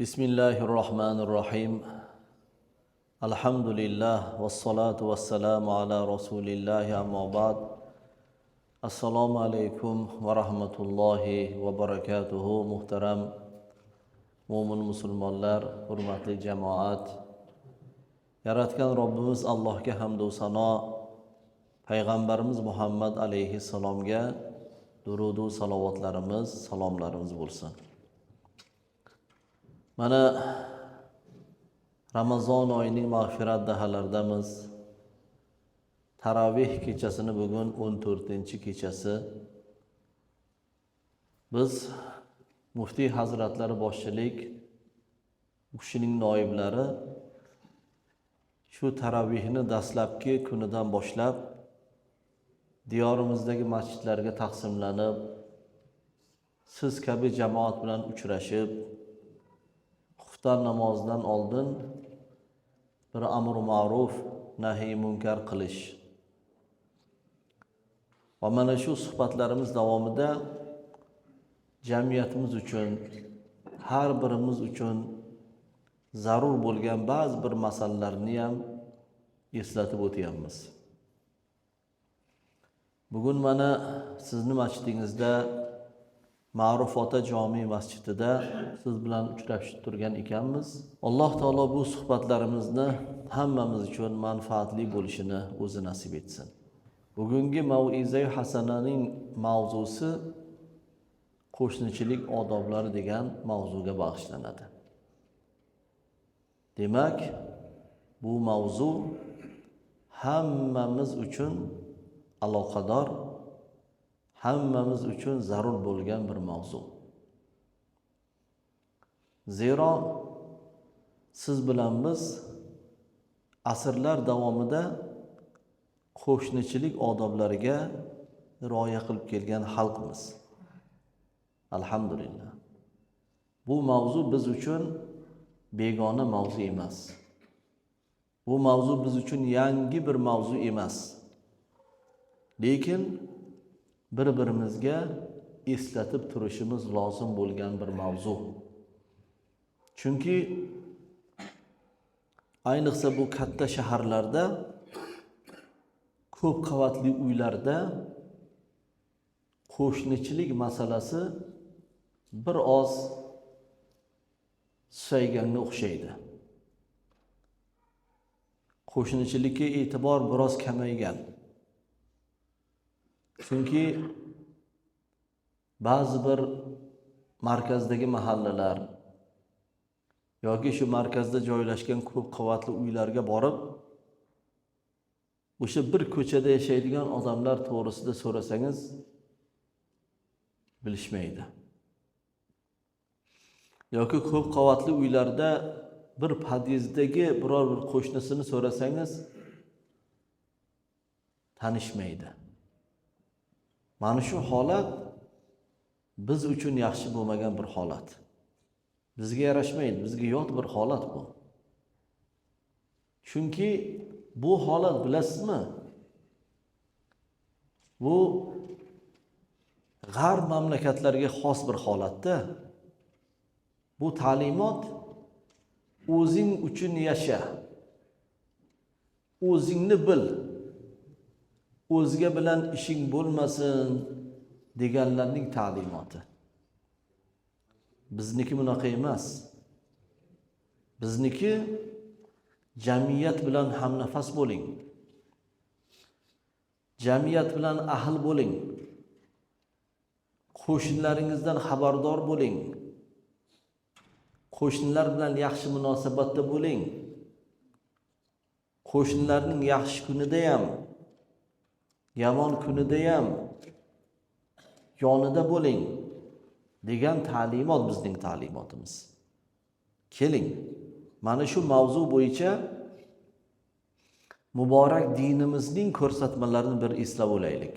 Bismillahirrahmanirrahim. Alhamdulillah wassalatu wassalamu ala Rasulillah amma ba'd. Assalomu alaykum va rahmatullohi va barakatuhu. Muhtaram mo'min musulmonlar, hurmatli jamoat. Yaratgan Robbimiz Allohga hamd va sano, payg'ambarimiz Muhammad alayhi salomga durud va salovatlarimiz, salomlarimiz bo'lsin. Mana Ramazon oyining mag'firat dahalardamiz. Taravih kechasini bugun 14-kechasi. Biz muftiy hazratlari boshchilik, u kishining noiblari shu taravihni dastlabki kunidan boshlab diyorimizdagi masjidlarga taqsimlanib, siz kabi jamoat bilan uchrashib, xufton namozidan oldin bir amr ma'ruf, nahiy munkar qilish. Va mana shu suhbatlarimiz davomida jamiyatimiz uchun, har birimiz uchun zarur bo'lgan ba'zi bir masalalarni ham eslatib o'tyapmiz. Bugun mana sizni masjidingizda, Ma'ruf ota jami masjidida siz bilan uchrashib turgan ekanmiz. Alloh taolo bu suhbatlarimizni hammamiz uchun manfaatli bo'lishini o'zi nasib etsin. Bugungi mau'iza-i hasananing mavzusi qo'shnichilik odoblari degan mavzuga bag'ishlanadi. Demak, bu mavzu hammamiz uchun aloqador, hammamiz uchun zarur bo'lgan bir mavzu. Zero siz bilan biz asrlar davomida qo'shnichilik odoblariga rioya qilib kelgan xalqmiz. Alhamdulillah. Bu mavzu biz uchun begona mavzu emas. Bu mavzu biz uchun yangi bir mavzu emas. Lekin bir-birimizga eslatib turishimiz lozim bo'lgan bir mavzu. Chunki ayniqsa bu katta shaharlarda, ko'p qavatli uylarda qo'shnichilik masalasi bir oz susayganga o'xshaydi. Qo'shnichilikka e'tibor biroz kamaygan. Chunki ba'zi bir markazdagi mahallalar yoki shu markazda joylashgan ko'p qavatli uylarga borib, o'sha bir ko'chada yashaydigan odamlar to'g'risida so'rasangiz bilishmaydi. Yoki ko'p qavatli uylarda bir podyezdagi biror bir qo'shnisini so'rasangiz tanishmaydi. Mana shu holat biz uchun yaxshi bo'lmagan bir holat. Bizga yarashmaydi, bizga yot bir holat bu. Chunki bu holat, bilasizmi? Bu g'arb mamlakatlariga xos bir holatda. Bu ta'limot o'zing uchun yasha. O'zingni bil. O'zga bilan ishing bo'lmasin deganlarning ta'limoti. Bizniki bunaqa emas. Bizniki jamiyat bilan hamnafas bo'ling. Jamiyat bilan ahil bo'ling. Qo'shnilaringizdan xabardor bo'ling. Qo'shnilar bilan yaxshi munosabatda bo'ling. Qo'shnilarning yaxshi kunida ham, yomon kunida ham yonida bo'ling degan ta'limot bizning ta'limotimiz. Keling, mana shu mavzu bo'yicha muborak dinimizning ko'rsatmalarini bir eslab olaylik.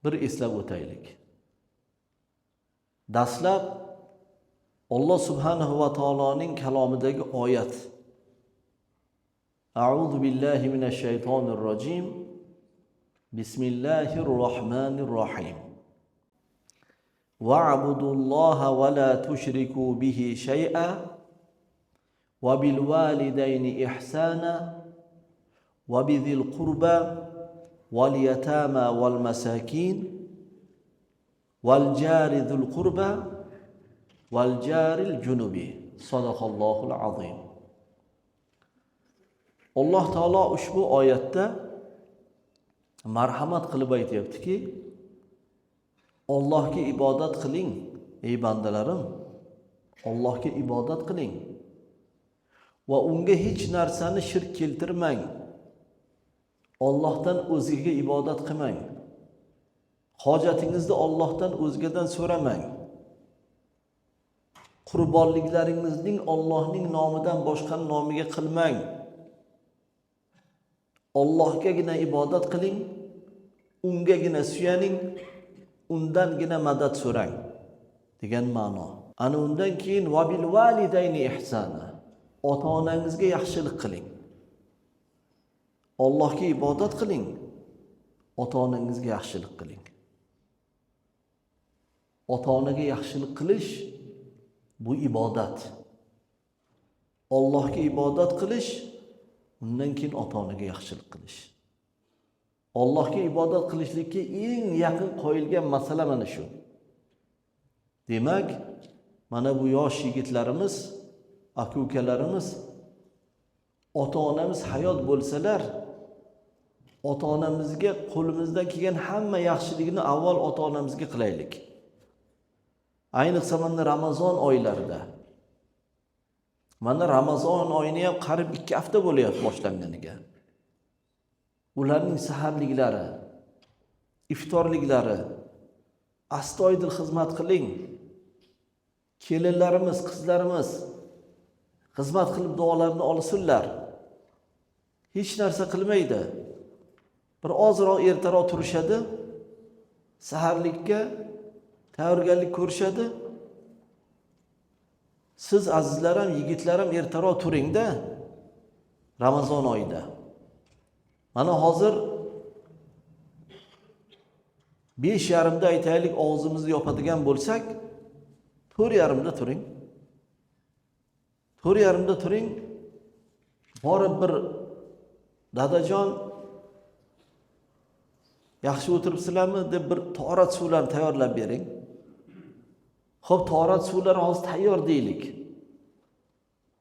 Bir eslab o'taylik. Dastlab Alloh subhanahu va taoloning kalomidagi oyat. A'udhu billahi minash shaytonir rojim. Bismillahirrohmanirrohim. وَاعْبُدُوا اللَّهَ وَلَا تُشْرِكُوا بِهِ شَيْئًا وَبِالْوَالِدَيْنِ إِحْسَانًا وَبِذِي الْقُرْبَى وَالْيَتَامَى وَالْمَسَاكِينِ وَالْجَارِ ذِي الْقُرْبَى وَالْجَارِ الْجُنُبِ. Sadaqallahul azim. Alloh taolo ushbu oyatda marhamat qilib aytayaptiki, Allohga ibodat qiling, ey bandalarim. Allohga ibodat qiling va unga hech narsani shirk keltirmang. Allohdan o'zgaga ibodat qilmang. Hojatingizni Allohdan o'zgadan so'ramang. Qurbonliklaringizning Allohning nomidan boshqa nomiga qilmang. Allohgagina ibodat qiling, ungagina suyaning, undangina madad so'rang degan ma'no. Ana undan keyin vabil validayni ihsana. Ota-onangizga yaxshilik qiling. Allohga ibodat qiling, ota-onangizga yaxshilik qiling. Ota-onaga yaxshilik qilish bu ibodat. Allohga ibodat qilish, undan keyin ota-onaga yaxshilik qilish. Allohga ibodat qilishlikka eng yaqin qo'yilgan masala mana shu. Demak, mana bu yosh yigitlarimiz, aka-ukalarimiz, ota-onamiz hayot bo'lsalar, ota-onamizga qo'limizdan kelgan hamma yaxshilikni avval ota-onamizga qilaylik. Ayniqsa mana Ramazon oylarida. Mana Ramazon oyini ham qarib 2 hafta bo'lyapti boshlanganiga. Ularning saharliklari, iftorliklari astoydil xizmat qiling. Kelinlarimiz, qizlarimiz xizmat qilib duolarni olsinlar. Hech narsa qilmaydi. Bir ozroq ertaroq turishadi, saharlikka tayyorgarlik ko'rishadi. Siz azizlarim, yigitlarim ertaroq turingda Ramazon oyida. Mana hozir 5:30da aytaylik og'zimizni yopadigan bo'lsak, 4:30da turing. 4:30da turing. Borib bir dadajon yaxshi o'tiribsizlarmi deb bir tahorat suvlarini tayyorlab bering. Xo'p, tahorat suvlari hozir tayyor deylik.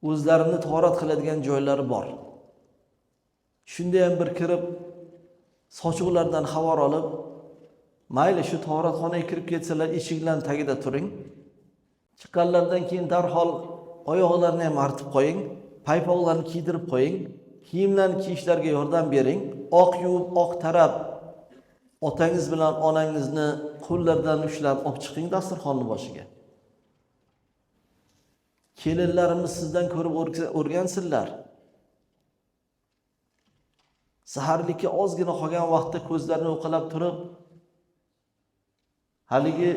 O'zlarini tahorat qiladigan joylari bor. Shunda ham bir kirib, sochiqlardan xabar olib, mayli shu tahoratxonaga kirib ketsalar, eshiklarning tagida turing. Chiqqanlardan keyin darhol oyoqlarini ham artib qo'ying, paypoqlarni kiydirib qo'ying, kiyimlarni kiyishlariga yordam bering, oq yuvib, oq tarab otangiz bilan onangizni qo'llaridan ushlab olib chiqing dasturxonni boshiga. Kelinlarimiz sizdan ko'rib o'rgansinlar. Saharlikka ozgina qolgan vaqtda ko'zlarini uqalab turib, haligi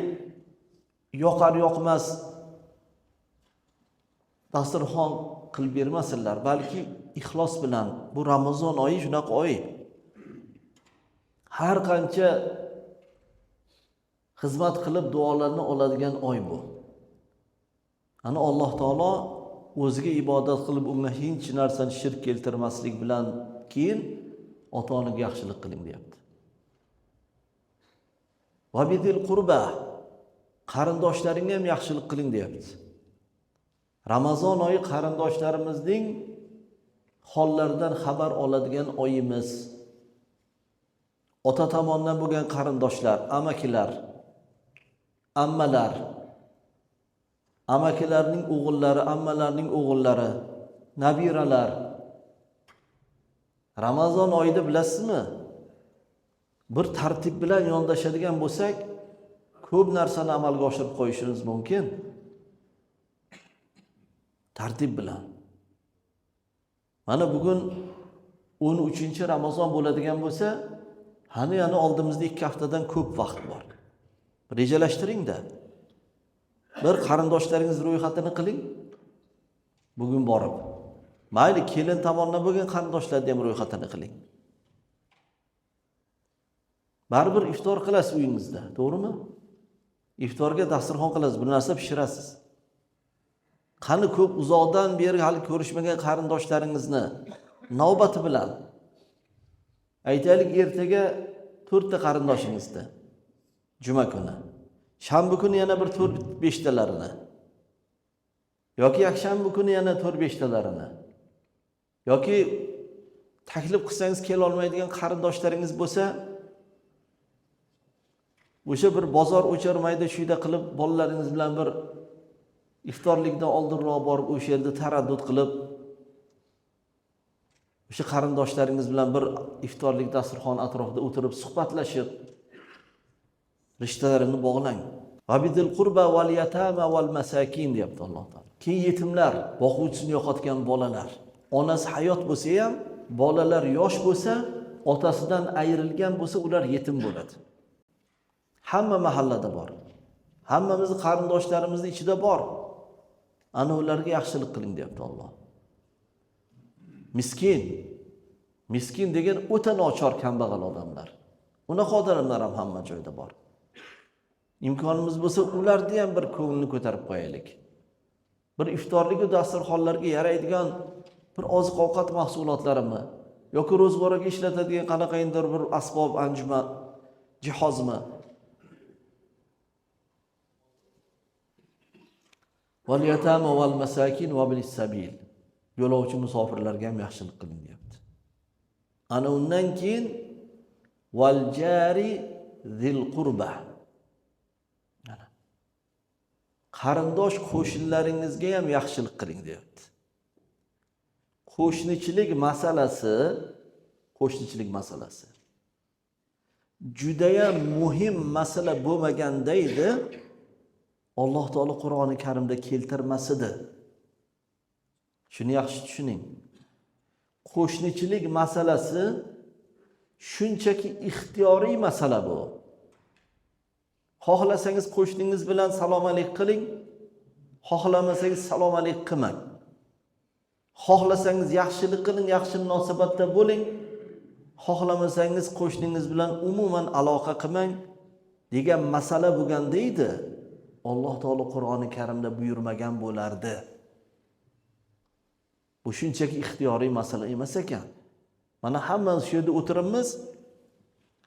yoqar yoqmas dasturxon qilib bermasinlar, balki ixlos bilan. Bu Ramazon oyi shunaqa oy. Har qancha xizmat qilib duolarni oladigan oy bu. Ana Alloh taolo o'ziga ibodat qilib unga hech narsani shirk keltirmaslik bilan keyin ota-onaga yaxshilik qiling deyapti. Va bidil qurba, qarindoshlaringga ham yaxshilik qiling deyapti. Ramazon oyi qarindoshlarimizning hollaridan xabar oladigan oyimiz. Ota tomonidan bo'lgan qarindoshlar, amakilar, ammalar, amakilarning o'g'illari, ammalarning o'g'illari, nabiralar. Ramazon oyida bilasizmi? Bir tartib bilan yondashadigan bo'lsak, ko'p narsani amalga oshirib qo'yishimiz mumkin. Tartib bilan. Mana bugun 13-Ramazon bo'ladigan bo'lsa, yana oldimizda 2 haftadan ko'p vaqt bor. Rejalashtiring-da. Bir qarindoshlaringiz ro'yxatini qiling. Bugun borib. Mayli kelin tomonidan bo'lgan qarindoshlarni ham ro'yxatini qiling. Baribir iftor qilasiz uyingizda, to'g'rimi? iftorga dasturxon qilasiz, bir narsa pishirasiz. Qani ko'p uzoqdan beri hali ko'rishmagan qarindoshlaringizni navbati bilan aytaylik, ertaga 4 ta qarindoshingizni juma kuni, shanba kuni yana bir 4-5 talarini yoki yakshanba kuni yana 4-5 talarini yoki taklif qilsangiz kela olmaydigan qarindoshlaringiz bo'lsa, o'sha bir bozor o'charmaydi shuyda qilib bolalaringiz bilan bir iftorlikdan oldinroq borib o'sha yerda taraddud qilib, o'sha qarindoshlaringiz bilan bir iftorlik dasturxon atrofida o'tirib suhbatlashib, rishtalarini bog'lang. Abidil qurba val yatama val masakin deyapti Alloh taolo. Keyin yetimlar, boquvchisini yo'qotgan bolalar, onasi hayot bo'lsa ham, bolalar yosh bo'lsa, otasidan ayrilgan bo'lsa, ular yetim bo'ladi. Hamma mahallada bor. Hammamizni qarindoshlarimizni ichida bor. Ana ularga yaxshilik qiling deyapti Alloh. Miskin degan o'ta nochor kambag'al odamlar. Unaqa odamlar ham hamma joyda bor. Imkonimiz bo'lsa, ularni ham bir ko'nglini ko'tarib qo'yaylik. Bir iftorlik va dasturxonlarga yaraydigan bir oziq-ovqat mahsulotlarimi yoki ro'zg'orga ishlatadigan qanaqadir bir asbob anjuma jihozmi, val yatama val masakin va bilis sabil, yo'lovchi musofirlarga ham yaxshilik qiling deyapti. Ana undan keyin val jari zil qurba, qarindosh qo'shnilaringizga ham yaxshilik qiling deyapti. Qo'shnichilik masalasi juda ham muhim masala bo'lmaganda edi, Alloh taolo Qur'oni Karimda keltirmasidi. Shuni yaxshi tushuning. Qo'shnichilik masalasi shunchaki ixtiyoriy masala bu. Xohlasangiz qo'shningiz bilan salom alik qiling, xohlamasangiz salom alik qilmang. Xohlasangiz yaxshilik qiling, yaxshi munosabatda bo'ling, xohlamasangiz qo'shningiz bilan umuman aloqa qilmang degan masala bo'lganda edi, Alloh taolo Qur'oni Karimda buyurmagan bo'lardi. Bu shunchaki ixtiyoriy masala emas ekan. Mana hammamiz shu yerda o'tiribmiz,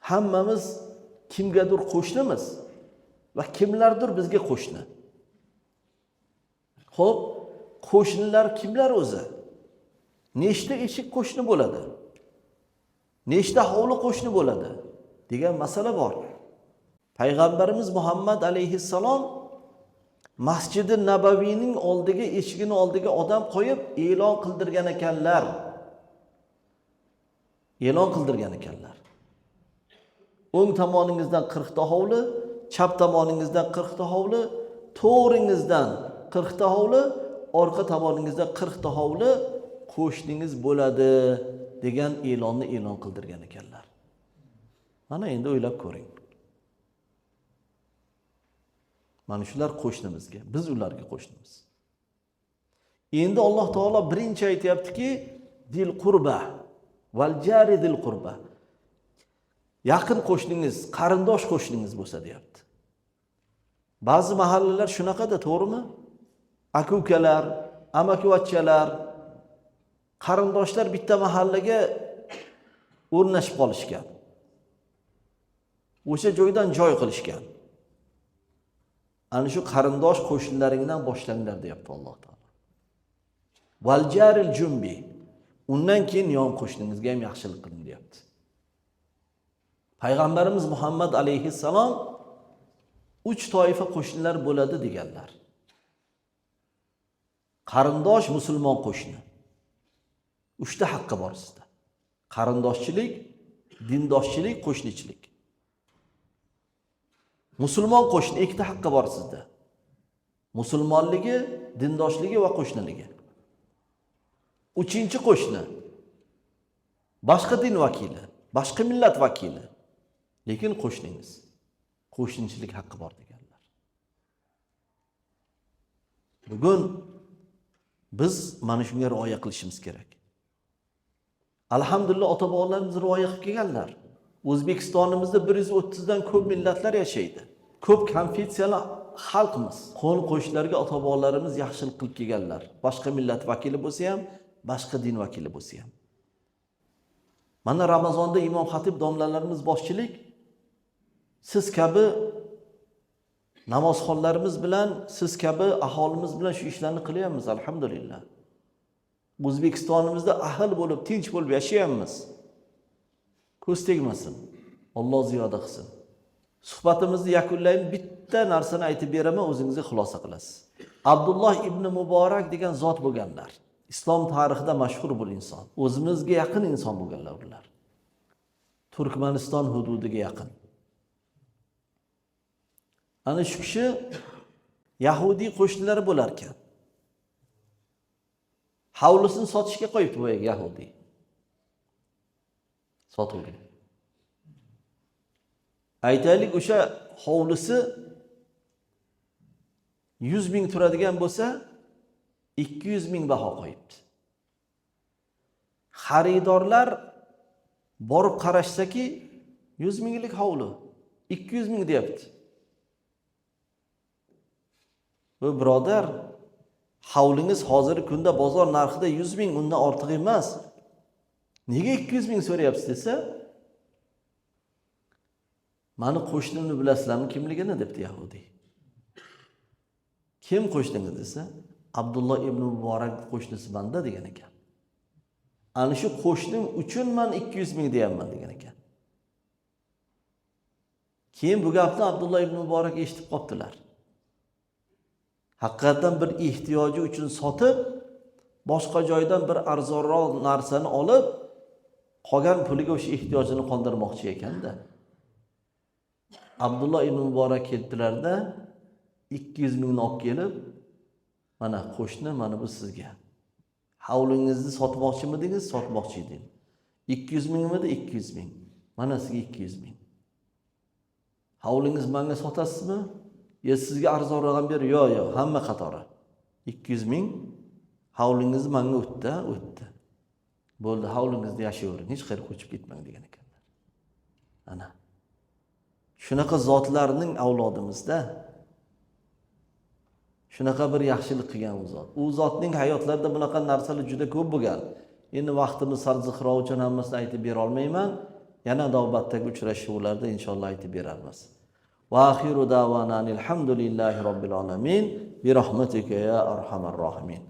hammamiz kimgadir qo'shnimiz va kimlardir bizga qo'shni. Xo'p, qo'shnilar kimlar o'zi? Nechta eshik qo'shni bo'ladi? Nechta hovli qo'shni bo'ladi degan masala bor. Payg'ambarimiz Muhammad alayhissalom Masjid-i Nabaviyning oldiga, eshigini oldiga odam qo'yib e'lon qildirgan ekanlar. O'ng tomoningizdan 40 ta hovli, chap tomoningizdan 40 ta hovli, to'g'ringizdan 40 ta hovli, orqa tomoningizdan 40 ta hovli qo'shningiz bo'ladi degan e'lonni e'lon qildirgan ekanlar. Mana endi o'ylab ko'ring. Mana shular qo'shnimizga, biz ularga qo'shnimiz. Endi Alloh taolo birinchi aytayaptiki, dil qurba val jari dil qurba. Yaqin qo'shningiz, qarindosh qo'shningiz bo'lsa deyapti. Ba'zi mahallalar shunaqada, to'g'rimi? Aka-ukalar, amaki-vachchalar, qarindoshlar bitta mahallaga o'rnashib qolishgan. O'sha joydan joy qilishgan. Ana shu qarindosh qo'shnilaringdan boshlanglar deyapti Alloh taolo. Val jaril jumbi. Undan keyin yon qo'shningizga ham yaxshilik qiling deyapti. Payg'ambarimiz Muhammad alayhissalom 3 toifa qo'shnilar bo'ladi deganlar. Qarindosh musulmon qo'shni. 3 ta haqqi bor sizda. Qarindoshchilik, dindoshchilik, qo'shnichilik. Musulmon qo'shni 2 ta haqqi bor sizda. Musulmonligi, dindoshligi va qo'shniligi. 3-chi qo'shni boshqa din vakili, boshqa millat vakili, lekin qo'shningiz. Qo'shnichilik haqqi bor deganlar. Bugun biz mana shunga rioya qilishimiz kerak. Alhamdulillah, ota-bobolarimiz rioya qilib kelganlar. O'zbekistonimizda 130 dan ko'p millatlar yashaydi. Ko'p konfessiyalar xalqmiz. Qo'shnilarga ota-bobolarimiz yaxshilik qilib kelganlar. Boshqa millat vakili bo'lsa ham, boshqa din vakili bo'lsa ham. Mana Ramazonda imom xatib domlalarimiz boshchilik, siz kabi namozxonlarimiz bilan, siz kabi aholimiz bilan shu ishlarni qilyapmiz, alhamdulillah. O'zbekistonimizda ahil bo'lib, tinch bo'lib yashayapmiz. Ko'z tegmasin. Alloh ziyoda qilsin. Suhbatimizni yakunlaymiz. Bitta narsani aytib beraman, o'zingizga xulosa qilasiz. Abdulloh ibn Muborak degan zot bo'lganlar. Islom tarixida mashhur bu inson. O'zimizga yaqin inson bo'lganlar ular. Turkmaniston hududiga yaqin. Ana shu kishi Yahudiy qo'shnilari bo'lar ekan. Havlusini sotishga qo'yibdi bu Yahudiy. Sotuvga. Aytaylik, o'sha hovlisi 100 ming turadigan bo'lsa, 200 ming baho qo'yibdi. Xaridorlar borib qarashsaki, 100 minglik hovli 200 ming deyapti. Bu birodar, hovlingiz hozirgi kunda bozor narxida 100 ming, undan ortiq emas. Nega 200 ming so'rayapsiz desa, mani qo'shnimni bilasizlarmi kimligini debdi Yahudiy. Kim qo'shningiz desa, Abdulloh ibn Muborak qo'shnisi banda degan ekan. Ana shu qo'shnim uchun men 200 ming deyapman degan ekan. Keyin bu gapni Abdulloh ibn Muborak eshitib qoptilar. Haqiqatan bir ehtiyoji uchun sotib, boshqa joydan bir arzonroq narsani olib, qolgan puliga o'sha ehtiyojini qondirmoqchi ekanda. Abdulloh ibn Muborak keldilarda 200 mingni olib kelib, mana qo'shni, mana bu sizga. Havlingizni sotmoqchimidingiz? Sotmoqchi edim. 200 mingmidi? 200 ming. Mana sizga 200 ming. Havlingiz menga sotasizmi? Ya sizga arzonroq ber? Yo'q, hamma qatori. 200 ming. Havlingizni menga o'tdi. Bo'ldi, havlingizda yashayvering, hech qayerga ko'chib ketmang degan ekanlar. Ana. Shunaqa zotlarning avlodimizda shunaqa bir yaxshilik qilgan u zot. U zotning hayotlarida bunaqa narsalar juda ko'p bo'lgan. Endi vaqtimiz sarzixro uchun hammasini aytib bera olmayman. Yana navbatdagi uchrashuvlarda inshaalloh aytib beramiz. Va axiru da'vana alhamdulillahi robbil alamin bi rahmatika ya arhamar rohimin.